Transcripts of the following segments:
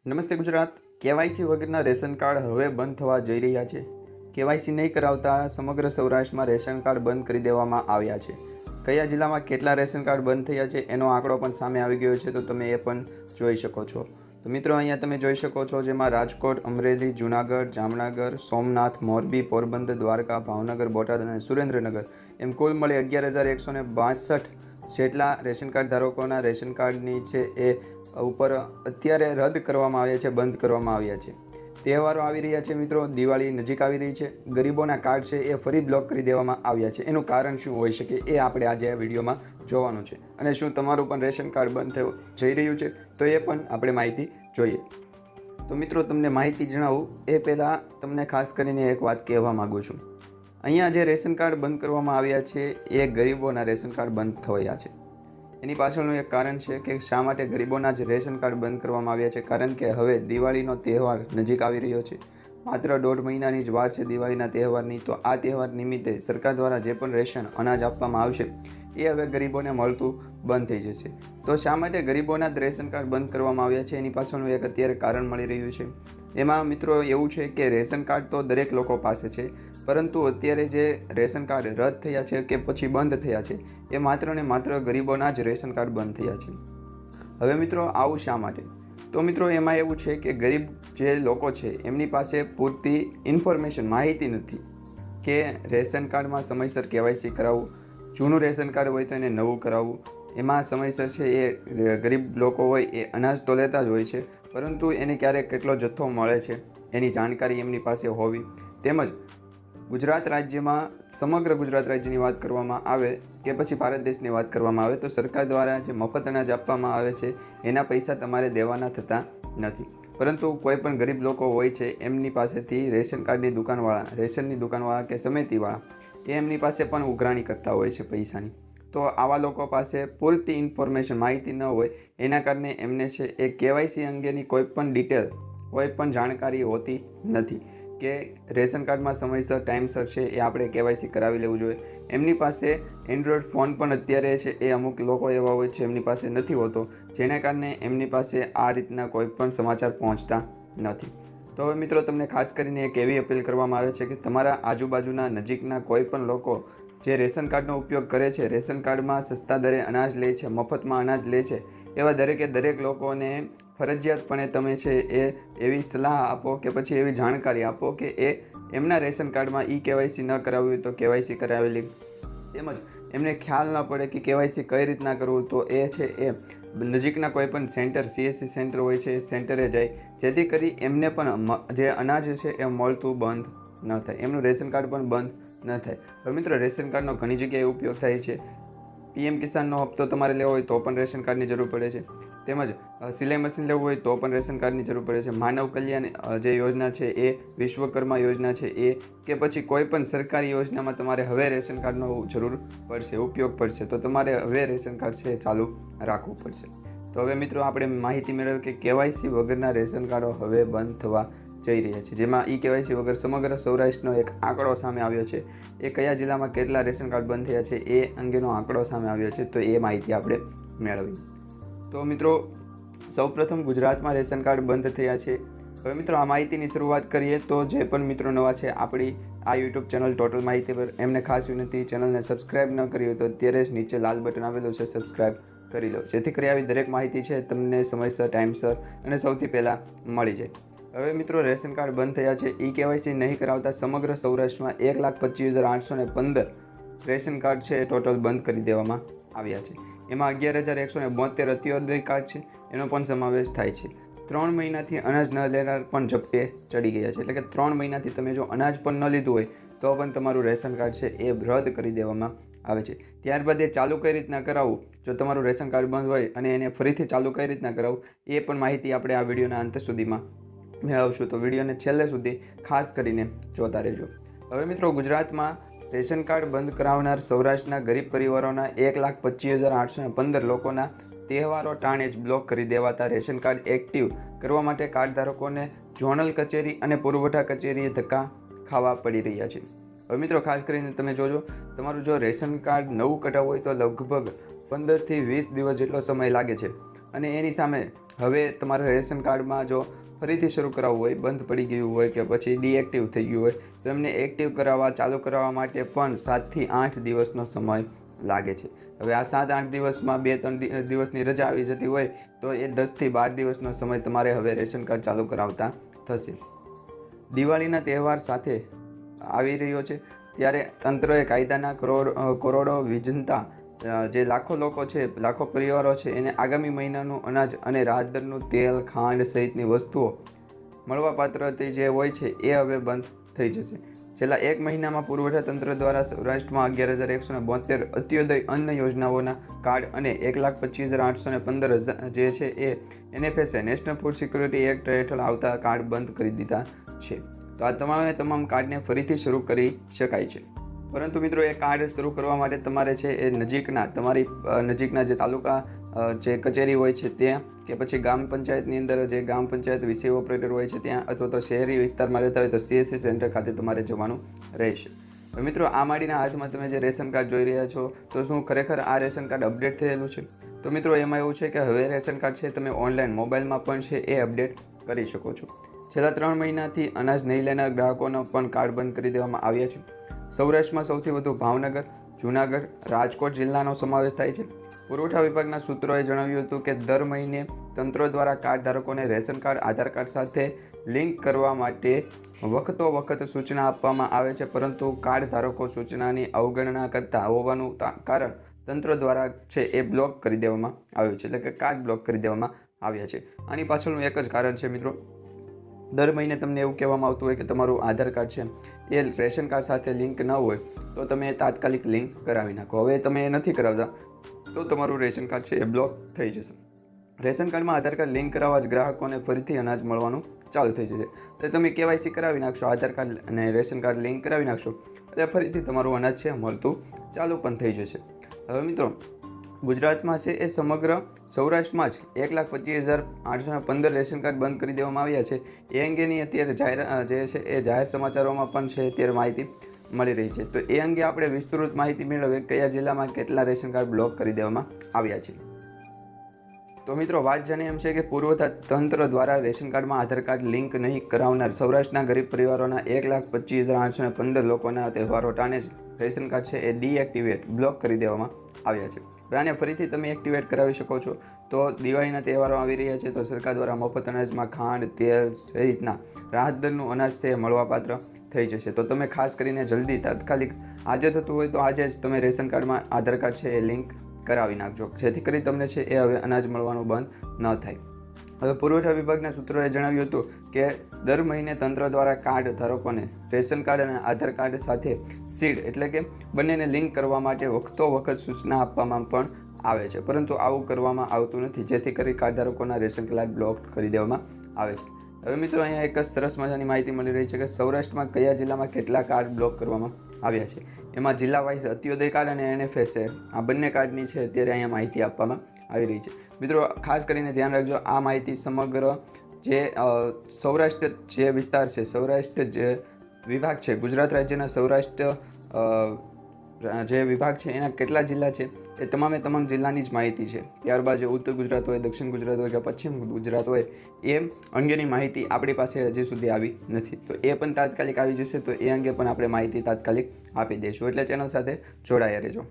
નમસ્તે ગુજરાત. કેવાયસી વગરના ration card હવે બંધ થવા જઈ રહ્યા છે. કેવાયસી નહીં કરાવતા સમગ્ર સૌરાષ્ટ્રમાં રેશન કાર્ડ બંધ કરી દેવામાં આવ્યા છે. કયા જિલ્લામાં કેટલા રેશન કાર્ડ બંધ થયા છે એનો આંકડો પણ સામે આવી ગયો છે, તો તમે એ પણ જોઈ શકો છો. તો મિત્રો, અહીંયા તમે જોઈ શકો છો, જેમાં રાજકોટ, અમરેલી, જૂનાગઢ, જામનગર, સોમનાથ, મોરબી, પોરબંદર, દ્વારકા, ભાવનગર, બોટાદ અને સુરેન્દ્રનગર એમ કુલ મળી 11,162 જેટલા રેશન કાર્ડ ધારકોના રેશન કાર્ડની છે એ ઉપર અત્યારે રદ કરવામાં આવ્યા છે, બંધ કરવામાં આવ્યા છે. તહેવારો આવી રહ્યા છે મિત્રો, દિવાળી નજીક આવી રહી છે. ગરીબોના કાર્ડ છે એ ફરી બ્લોક કરી દેવામાં આવ્યા છે. એનું કારણ શું હોઈ શકે એ આપણે આજે આ વિડીયોમાં જોવાનું છે. અને શું તમારું પણ રેશન કાર્ડ બંધ જઈ રહ્યું છે તો એ પણ આપણે માહિતી જોઈએ. તો મિત્રો, તમને માહિતી જણાવું એ પહેલાં તમને ખાસ કરીને એક વાત કહેવા માગું છું. અહીંયા જે રેશન કાર્ડ બંધ કરવામાં આવ્યા છે એ ગરીબોના રેશન કાર્ડ બંધ થયા છે. એની પાછળનું એક કારણ છે કે શા માટે ગરીબોના જ રેશન કાર્ડ બંધ કરવામાં આવ્યા છે. કારણ કે હવે દિવાળીનો તહેવાર નજીક આવી રહ્યો છે. માત્ર 1.5 મહિનાની જ વાર છે દિવાળીના તહેવારની. તો આ તહેવાર નિમિત્તે સરકાર દ્વારા જે પણ રેશન અનાજ આપવામાં આવશે એ હવે ગરીબોને મળતું બંધ થઈ જશે. તો શા માટે ગરીબોના જ રેશન કાર્ડ બંધ કરવામાં આવ્યા છે એની પાછળનું એક અત્યારે કારણ મળી રહ્યું છે. એમાં મિત્રો એવું છે કે રેશન કાર્ડ તો દરેક લોકો પાસે છે, પરંતુ અત્યારે જે રેશન કાર્ડ રદ થયા છે કે પછી બંધ થયા છે એ માત્ર ને માત્ર ગરીબોના જ રેશન કાર્ડ બંધ થયા છે. હવે મિત્રો, આવું શા માટે? તો મિત્રો, એમાં એવું છે કે ગરીબ જે લોકો છે એમની પાસે પૂરતી ઇન્ફોર્મેશન, માહિતી નથી કે રેશન કાર્ડમાં સમયસર કેવાયસી કરાવવું, જૂનું રેશન કાર્ડ હોય તો એને નવું કરાવવું. એમાં સમયસર છે એ ગરીબ લોકો હોય એ અનાજ તો લેતા જ હોય છે, પરંતુ એને ક્યારેક કેટલો જથ્થો મળે છે એની જાણકારી એમની પાસે હોવી. તેમજ ગુજરાત રાજ્યમાં, સમગ્ર ગુજરાત રાજ્યની વાત કરવામાં આવે કે પછી ભારત દેશની વાત કરવામાં આવે તો સરકાર દ્વારા જે મફત અનાજ આપવામાં આવે છે એના પૈસા તમારે દેવાના થતા નથી. પરંતુ કોઈ પણ ગરીબ લોકો હોય છે એમની પાસેથી રેશન કાર્ડની દુકાનવાળા, રેશનની દુકાનવાળા કે સમિતિવાળા એ એમની પાસે પણ ઉઘરાણી કરતા હોય છે પૈસાની. તો આવા લોકો પાસે પૂરતી ઇન્ફોર્મેશન, માહિતી ન હોય એના કારણે એમને છે એ કેવાયસી અંગેની કોઈ પણ ડિટેલ, કોઈ પણ જાણકારી હોતી નથી કે રેશન કાર્ડમાં સમયસર, ટાઈમસર છે એ આપણે કેવાયસી કરાવી લેવું જોઈએ. એમની પાસે એન્ડ્રોઈડ ફોન પણ અત્યારે છે એ અમુક લોકો એવા હોય છે એમની પાસે નથી હોતો, જેના કારણે એમની પાસે આ રીતના કોઈ પણ સમાચાર પહોંચતા નથી. તો હવે મિત્રો, તમને ખાસ કરીને એક એવી અપીલ કરવામાં આવે છે કે તમારા આજુબાજુના, નજીકના કોઈ પણ લોકો જે રેશન કાર્ડનો ઉપયોગ કરે છે, રેશન કાર્ડમાં સસ્તા દરે અનાજ લે છે, મફતમાં અનાજ લે છે, એવા દરેક લોકોને ફરજિયાતપણે તમે છે એ એવી સલાહ આપો કે પછી એવી જાણકારી આપો કે એ એમના રેશન કાર્ડમાં કેવાયસી ન કરાવવી હોય તો કેવાયસી કરાવેલી. તેમજ એમને ખ્યાલ ન પડે કે કેવાયસી કઈ રીતના કરવું, તો એ છે એ નજીકના કોઈ પણ સેન્ટર, CSC સેન્ટર હોય છે એ સેન્ટરે જાય, જેથી કરી એમને પણ જે અનાજ છે એ મળતું બંધ ન થાય, એમનું રેશન કાર્ડ પણ બંધ ન થાય. હવે મિત્રો, રેશન કાર્ડનો ઘણી જગ્યાએ ઉપયોગ થાય છે. PM કિસાનનો હપ્તો તમારે લેવો હોય તો પણ રેશન કાર્ડની જરૂર પડે છે. તેમજ સિલાઈ મશીન લેવું હોય તો પણ રેશન કાર્ડની જરૂર પડે છે. માનવ કલ્યાણ જે યોજના છે એ, વિશ્વકર્મા યોજના છે એ, કે પછી કોઈ પણ સરકારી યોજનામાં તમારે હવે રેશન કાર્ડનો જરૂર પડશે, ઉપયોગ પડશે, તો તમારે હવે રેશન કાર્ડ છે એ ચાલુ રાખવું પડશે. તો હવે મિત્રો, આપણે માહિતી મેળવી કે કેવાયસી વગરના રેશન કાર્ડો હવે બંધ થવા જઈ રહ્યા છે, જેમાં કેવાયસી વગર સમગ્ર સૌરાષ્ટ્રનો એક આંકડો સામે આવ્યો છે. એ કયા જિલ્લામાં કેટલા રેશન કાર્ડ બંધ થયા છે એ અંગેનો આંકડો સામે આવ્યો છે, તો એ માહિતી આપણે મેળવી. તો મિત્રો, સૌપ્રથમ ગુજરાતમાં રેશન કાર્ડ બંધ થયા છે. હવે મિત્રો, આ માહિતીની શરૂઆત કરીએ તો જે પણ મિત્રો નવા છે આપણી આ YouTube ચેનલ ટોટલ માહિતી પર, એમને ખાસ વિનંતી, ચેનલને સબસ્ક્રાઈબ ન કરી હોય તો અત્યારે જ નીચે લાલ બટન આવેલું છે, સબસ્ક્રાઈબ કરી લો, જેથી કરી આવી દરેક માહિતી છે તમને સમયસર, ટાઈમસર અને સૌથી પહેલાં મળી જાય. હવે મિત્રો, રેશન કાર્ડ બંધ થયા છે. કેવાયસી નહીં કરાવતા સમગ્ર સૌરાષ્ટ્રમાં 1,25,815 રેશન કાર્ડ છે એ ટોટલ બંધ કરી દેવામાં આવ્યા છે. એમાં 11,172 અત્યોદય કાર્ડ છે એનો પણ સમાવેશ થાય છે. 3 મહિનાથી અનાજ ન લેનાર પણ ઝપટે ચડી ગયા છે. એટલે કે 3 મહિનાથી તમે જો અનાજ પણ ન લીધું હોય તો પણ તમારું રેશન કાર્ડ છે એ રદ કરી દેવામાં આવે છે. ત્યારબાદ એ ચાલુ કઈ રીતના કરાવવું, જો તમારું રેશન કાર્ડ બંધ હોય અને એને ફરીથી ચાલુ કઈ રીતના કરાવવું, એ પણ માહિતી આપણે આ વિડીયોના અંત સુધીમાં મેળવશું. તો વિડીયોને છેલ્લે સુધી ખાસ કરીને જોતા રહેજો. હવે મિત્રો, ગુજરાતમાં રેશન કાર્ડ બંધ કરાવનાર સૌરાષ્ટ્રના ગરીબ પરિવારોના 1,25,815 લોકોના તહેવારો ટાણે જ બ્લોક કરી દેવાતા રેશન કાર્ડ એક્ટિવ કરવા માટે કાર્ડ ધારકોને ઝોનલ કચેરી અને પુરવઠા કચેરીએ ધક્કા ખાવા પડી રહ્યા છે. હવે મિત્રો, ખાસ કરીને તમે જોજો, તમારું જો રેશન કાર્ડ નવું કઢાવવું હોય તો લગભગ 15 થી 20 દિવસ જેટલો સમય લાગે છે. અને એની સામે હવે તમારા રેશન કાર્ડમાં જો ફરીથી શરૂ કરાવવું હોય, બંધ પડી ગયું હોય કે પછી ડીએક્ટિવ થઈ ગયું હોય તો એમને એક્ટિવ કરાવવા, ચાલુ કરાવવા માટે પણ 7 થી 8 દિવસનો સમય લાગે છે. હવે આ 7-8 દિવસમાં 2-3 દિવસની રજા આવી જતી હોય તો એ 10 થી 12 દિવસનો સમય તમારે હવે રેશન કાર્ડ ચાલુ કરાવતા થશે. દિવાળીના તહેવાર સાથે આવી રહ્યો છે ત્યારે તંત્રએ કાયદાના કરોડો વીજનતા જે લાખો લોકો છે, લાખો પરિવારો છે એને આગામી મહિનાનું અનાજ અને રાહત દરનું તેલ, ખાંડ સહિતની વસ્તુઓ મળવાપાત્ર જે હોય છે એ હવે બંધ થઈ જશે. છેલ્લા 1 મહિનામાં પુરવઠા તંત્ર દ્વારા સૌરાષ્ટ્રમાં 11,172 અંત્યોદય અન્ન યોજનાઓના કાર્ડ અને 1,25,815 જે છે એ NFSA national food security act હેઠળ આવતા કાર્ડ બંધ કરી દીધા છે. તો આ તમામ કાર્ડને ફરીથી શરૂ કરી શકાય છે. પરંતુ મિત્રો એ કાર્ડ શરૂ કરવા માટે તમારે છે એ તમારી નજીકના જે તાલુકા જે કચેરી હોય છે ત્યાં કે પછી ગ્રામ પંચાયતની અંદર જે ગ્રામ પંચાયત વિષય ઓપરેટર હોય છે ત્યાં અથવા તો શહેરી વિસ્તારમાં રહેતા હોય તો CSC સેન્ટર ખાતે તમારે જવાનું રહેશે. તો મિત્રો આ માડીના હાથમાં તમે જે રેશન કાર્ડ જોઈ રહ્યા છો તો શું ખરેખર આ રેશન કાર્ડ અપડેટ થયેલું છે? તો મિત્રો એમાં એવું છે કે હવે રેશન કાર્ડ છે તમે ઓનલાઈન મોબાઈલમાં પણ છે એ અપડેટ કરી શકો છો. છેલ્લા 3 મહિનાથી અનાજ નહીં લેનાર ગ્રાહકોનો પણ કાર્ડ બંધ કરી દેવામાં આવ્યા છે. સૌરાષ્ટ્રમાં સૌથી વધુ ભાવનગર, જૂનાગઢ, રાજકોટ જિલ્લાનો સમાવેશ થાય છે. પુરવઠા વિભાગના સૂત્રોએ જણાવ્યું હતું કે દર મહિને તંત્ર દ્વારા કાર્ડ ધારકોને રેશન કાર્ડ, આધાર કાર્ડ સાથે લિંક કરવા માટે વખત સૂચના આપવામાં આવે છે, પરંતુ કાર્ડ ધારકો સૂચનાની અવગણના કરતા હોવાનું કારણ તંત્ર દ્વારા છે એ બ્લોક કરી દેવામાં આવ્યું છે, એટલે કે કાર્ડ બ્લોક કરી દેવામાં આવ્યા છે. આની પાછળનું એક જ કારણ છે મિત્રો, દર મહિને તમને એવું કહેવામાં આવતું હોય કે તમારું આધાર કાર્ડ છે એ રેશન કાર્ડ સાથે લિંક ન હોય તો તમે તાત્કાલિક લિંક કરાવી નાખો. હવે તમે એ નથી કરાવતા તો તમારું રેશન કાર્ડ છે એ બ્લોક થઈ જશે. રેશન કાર્ડમાં આધાર કાર્ડ લિંક કરાવવા જ ગ્રાહકોને ફરીથી અનાજ મળવાનું ચાલુ થઈ જશે. એટલે તમે KYC કરાવી નાખશો, આધાર કાર્ડ અને રેશન કાર્ડ લિંક કરાવી નાખશો એટલે ફરીથી તમારું અનાજ છે મળતું ચાલુ પણ થઈ જશે. હવે મિત્રો ગુજરાતમાં છે એ સમગ્ર સૌરાષ્ટ્રમાં જ 1,25,815 રેશન કાર્ડ બંધ કરી દેવામાં આવ્યા છે. એ અંગેની અત્યારે જાહેર સમાચારોમાં પણ છે અત્યારે માહિતી મળી રહી છે. તો એ અંગે આપણે વિસ્તૃત માહિતી મેળવીએ કયા જિલ્લામાં કેટલા રેશન કાર્ડ બ્લોક કરી દેવામાં આવ્યા છે. તો મિત્રો વાત જાણીએ એમ છે કે પુરવઠા તંત્ર દ્વારા રેશન કાર્ડમાં આધાર કાર્ડ લિંક નહીં કરાવનાર સૌરાષ્ટ્રના ગરીબ પરિવારોના 1,25,815 લોકોના તહેવારો ટાણે જ રેશન કાર્ડ છે એ ડીએક્ટિવેટ બ્લોક કરી દેવામાં આવ્યા છે. આને ફરીથી તમે એક્ટિવેટ કરાવી શકો છો. તો દિવાળીના તહેવારો આવી રહ્યા છે તો સરકાર દ્વારા મફત અનાજમાં ખાંડ, તેલ સહિતના રાહત દરનું અનાજ છે મળવાપાત્ર થઈ જશે. તો તમે ખાસ કરીને જલ્દી તાત્કાલિક આજે થતું હોય તો આજે જ તમે રેશન કાર્ડમાં આધાર કાર્ડ છે એ લિંક કરાવી નાખજો, જેથી કરી તમને છે એ હવે અનાજ મળવાનું બંધ ન થાય. હવે પુરવઠા વિભાગના સૂત્રોએ જણાવ્યું હતું કે દર મહિને તંત્ર દ્વારા કાર્ડ ધારકોને રેશન કાર્ડ અને આધાર કાર્ડ સાથે સીડ એટલે કે બંનેને લિંક કરવા માટે વખત સૂચના આપવામાં પણ આવે છે, પરંતુ આવું કરવામાં આવતું નથી, જેથી કરી કાર્ડ ધારકોના રેશન કાર્ડ બ્લોક કરી દેવામાં આવે છે. હવે મિત્રો અહીંયા એક સરસ મજાની માહિતી મળી રહી છે કે સૌરાષ્ટ્રમાં કયા જિલ્લામાં કેટલા કાર્ડ બ્લોક કરવામાં આવ્યા છે. એમાં જિલ્લા વાઇઝ અંત્યોદય કાર્ડ અને NFSA આ બંને કાર્ડની છે અત્યારે અહીંયા માહિતી આપવામાં આવી રહી છે. મિત્રો ખાસ કરીને ધ્યાન રાખજો, આ માહિતી સમગ્ર જે સૌરાષ્ટ્ર જે વિસ્તાર છે, સૌરાષ્ટ્ર જે વિભાગ છે, ગુજરાત રાજ્યના સૌરાષ્ટ્ર જે વિભાગ છે એના કેટલા જિલ્લા છે એ તમામ જિલ્લાની જ માહિતી છે. ત્યારબાદ જે ઉત્તર ગુજરાત હોય, દક્ષિણ ગુજરાત હોય કે પશ્ચિમ ગુજરાત હોય એ અંગેની માહિતી આપણી પાસે હજી સુધી આવી નથી. તો એ પણ તાત્કાલિક આવી જશે, તો એ અંગે પણ આપણે માહિતી તાત્કાલિક આપી દઈશું, એટલે ચેનલ સાથે જોડાયા રહેજો.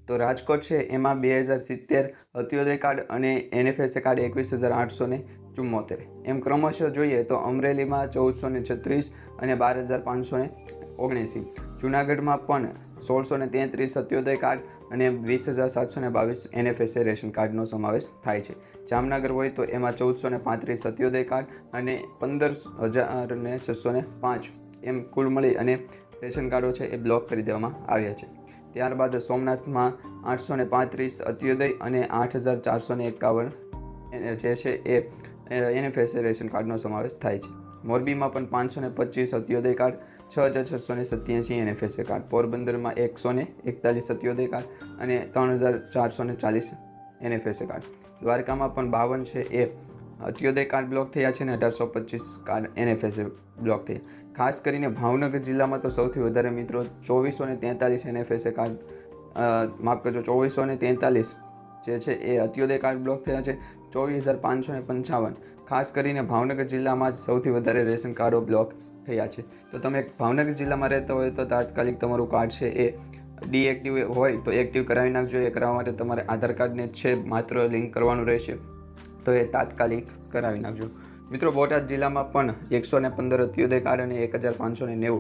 તો રાજકોટ છે એમાં 2070 અંત્યોદય કાર્ડ અને NFSA કાર્ડ 21,874. એમ ક્રમશઃ જોઈએ તો અમરેલીમાં 1,436 અને 12,579. જૂનાગઢમાં પણ 1,633 અંત્યોદય કાર્ડ અને 20,722 NFSA રેશન કાર્ડનો સમાવેશ થાય છે. જામનગર હોય તો એમાં 1,435 અંત્યોદય કાર્ડ અને 15,605 એમ કુલ મળી અને રેશન કાર્ડો છે એ બ્લોક કરી દેવામાં આવ્યા છે. ત્યારબાદ સોમનાથમાં 835 અંત્યોદય અને 8,451 જે છે એ NFSA રેશન કાર્ડનો સમાવેશ થાય છે. મોરબીમાં પણ 525 અંત્યોદય કાર્ડ, 6,687 NFSA કાર્ડ. પોરબંદરમાં 141 અંત્યોદય કાર્ડ અને 3,440 NFSA કાર્ડ. દ્વારકામાં પણ 52 છે એ અંત્યોદય કાર્ડ બ્લોક થયા છે અને 1,825 કાર્ડ NFSA બ્લોક થયા. ખાસ કરીને ભાવનગર જિલ્લામાં તો સૌથી વધારે મિત્રો 2,443 NFSA કાર્ડ માફ કરજો 2,443 જે છે એ અંત્યોદય કાર્ડ બ્લોક થયા છે. 24,555. ખાસ કરીને ભાવનગર જિલ્લામાં જ સૌથી વધારે રેશન કાર્ડો બ્લોક થયા છે. તો તમે ભાવનગર જિલ્લામાં રહેતા હોય તો તાત્કાલિક તમારું કાર્ડ છે એ ડીએક્ટિવ હોય તો એક્ટિવ કરાવી નાખજો. એ કરાવવા માટે તમારે આધાર કાર્ડને છે માત્ર લિંક કરવાનું રહેશે, તો એ તાત્કાલિક કરાવી નાખજો. મિત્રો, બોટાદ જિલ્લામાં પણ 115 અંત્યોદય કાર્ડ અને 1,590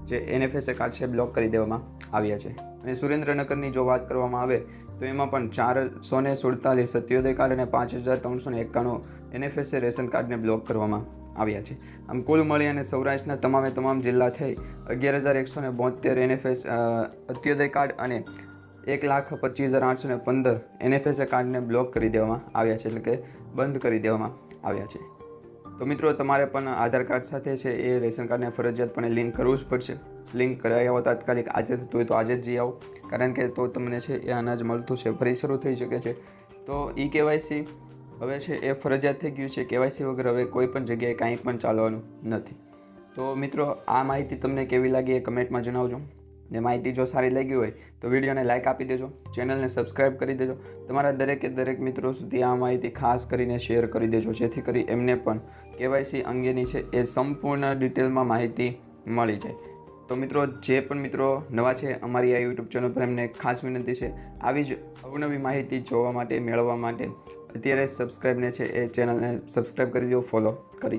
જે NFSA કાર્ડ છે બ્લોક કરી દેવામાં આવ્યા છે. અને સુરેન્દ્રનગરની જો વાત કરવામાં આવે તો એમાં પણ 447 અંત્યોદય કાર્ડ અને 5,391 NFSA રેશન કાર્ડને બ્લોક કરવામાં આવ્યા છે. આમ કુલ મળી અને સૌરાષ્ટ્રના તમામ જિલ્લા થઈ 11,172 NFS અંત્યોદય કાર્ડ અને 1,25,815 NFSA કાર્ડને બ્લોક કરી દેવામાં આવ્યા છે, એટલે કે બંધ કરી દેવામાં આવ્યા છે. તો મિત્રો, તમારે પણ આધાર કાર્ડ સાથે છે એ રેશન કાર્ડને ફરજિયાતપણે લિંક કરવું જ પડશે. લિંક કરાવી આવો તાત્કાલિક, આજે થતું હોય તો આજે જ જઈ આવો, કારણ કે તો તમને છે એ અનાજ મળતું છે. ફરી શરૂ થઈ શકે છે. તો KYC હવે છે એ ફરજિયાત થઈ ગયું છે. KYC વગર હવે કોઈ પણ જગ્યાએ કાંઈ પણ ચાલવાનું નથી. તો મિત્રો, આ માહિતી તમને કેવી લાગી એ કમેન્ટમાં જણાવજો. ને માહિતી જો સારી લાગી હોય તો વિડીયોને લાઇક આપી દેજો, ચેનલને સબસ્ક્રાઈબ કરી દેજો. તમારા દરેક મિત્રો સુધી આ માહિતી ખાસ કરીને શેર કરી દેજો, જેથી કરી એમને પણ KYC અંગેની છે એ સંપૂર્ણ ડિટેલમાં માહિતી મળી જાય. તો મિત્રો, જે પણ મિત્રો નવા છે અમારી આ યુટ્યુબ ચેનલ પર, એમને ખાસ વિનંતી છે આવી જ અવનવી માહિતી જોવા માટે, મેળવવા માટે અત્યારે સબસ્ક્રાઈબને છે એ ચેનલને સબસ્ક્રાઈબ કરી દો, ફોલો કરી